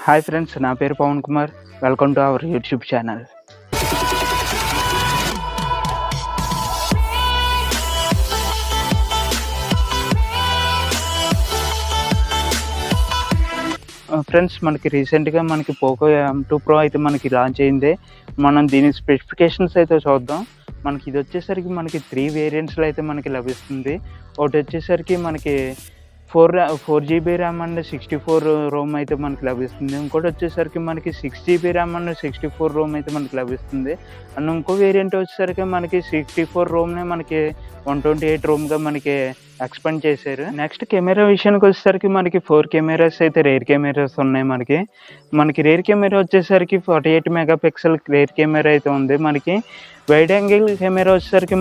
Hi friends, నా పేరు Pavan Kumar. Welcome to our YouTube channel. Friends, మనకి రీసెంట్గా పోకో M2 Pro అయితే మనకి లాంచ్ అయింది. మనం దీని స్పెసిఫికేషన్స్ అయితే చూద్దాం. మనకి ఇది వచ్చేసరికి 3 వేరియంట్స్లో అయితే మనకి లభిస్తుంది. ఒకటి వచ్చేసరికి మనకి 4 GB ర్యామ్ అండ్ 64 రోమ్ అయితే మనకి లభిస్తుంది. ఇంకోటి వచ్చేసరికి 6 GB ర్యామ్ అండ్ 64 రోమ్ అయితే మనకి లభిస్తుంది. అండ్ ఇంకో వేరియంట్ వచ్చేసరికి 64 రోమ్నే 128 రోమ్గా ఎక్స్పెండ్ చేశారు. నెక్స్ట్ కెమెరా విషయానికి వచ్చేసరికి 4 కెమెరాస్ అయితే రేర్ కెమెరాస్ ఉన్నాయి. మనకి రేర్ కెమెరా వచ్చేసరికి 48 మెగాపిక్సెల్ రేర్ కెమెరా అయితే ఉంది. వైడ్ యాంగిల్ కెమెరా వచ్చేసరికి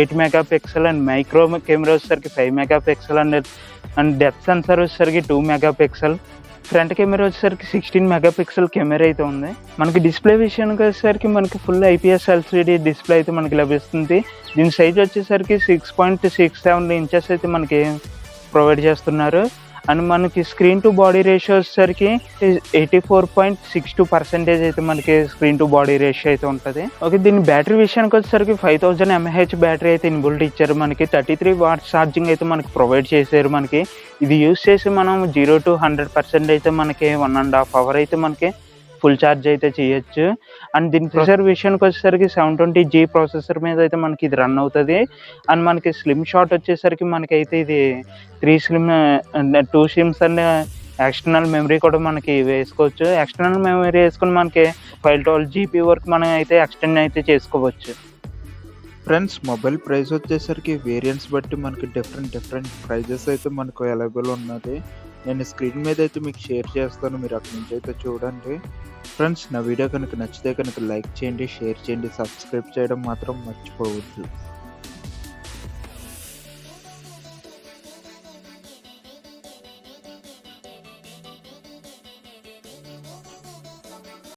8 మెగాపిక్సెల్ అండ్ మైక్రో కెమెరా వచ్చేసరికి 5 మెగాపిక్సెల్ అండ్ డెప్త్ సెన్సార్ వచ్చేసరికి 2 మెగాపిక్సెల్. ఫ్రంట్ కెమెరా వచ్చేసరికి 16 మెగాపిక్సెల్ కెమెరా అయితే ఉంది. డిస్ప్లే విషయానికి వచ్చేసరికి ఫుల్ IPS LCD డిస్ప్లే అయితే మనకి లభిస్తుంది. దీని సైజ్ వచ్చేసరికి 6.67 ఇంచెస్ అయితే మనకి ప్రొవైడ్ చేస్తున్నారు. And screen to body ratio వచ్చేసరికి 84.62% అయితే మనకి స్క్రీన్ టు బాడీ రేషియో అయితే ఉంటుంది. ఓకే, దీని బ్యాటరీ విషయానికి వచ్చేసరికి 5000 mAh బ్యాటరీ అయితే ఇన్బుల్ట్ ఇచ్చారు. 33 వాట్స్ ఛార్జింగ్ అయితే మనకి ప్రొవైడ్ చేశారు. ఇది యూస్ చేసి మనం 0 to 100% అయితే 1.5 hour అయితే ఫుల్ ఛార్జ్ అయితే చేయొచ్చు. అండ్ దీని ప్రాసెసర్ విషయానికి వచ్చేసరికి 720G ప్రాసెసర్ మీద అయితే ఇది రన్ అవుతుంది. అండ్ స్లిమ్ షాట్ వచ్చేసరికి అయితే ఇది 2 సిమ్స్ అండ్ ఎక్స్టర్నల్ మెమరీ కూడా వేసుకోవచ్చు. ఎక్స్టర్నల్ మెమరీ వేసుకుని 512 GB వరకు మనం అయితే ఎక్స్టెండ్ అయితే చేసుకోవచ్చు. ఫ్రెండ్స్, మొబైల్ ప్రైస్ వచ్చేసరికి వేరియంట్స్ బట్టి డిఫరెంట్ ప్రైజెస్ అయితే అవైలబుల్ ఉన్నది. నేను స్క్రీన్ మీద అయితే మీకు షేర్ చేస్తాను, మీరు అక్కడి నుంచి అయితే చూడండి. ఫ్రెండ్స్, నా వీడియో కనుక నచ్చితే లైక్ చేయండి, షేర్ చేయండి, సబ్స్క్రైబ్ చేయడం మాత్రం మర్చిపోవద్దు.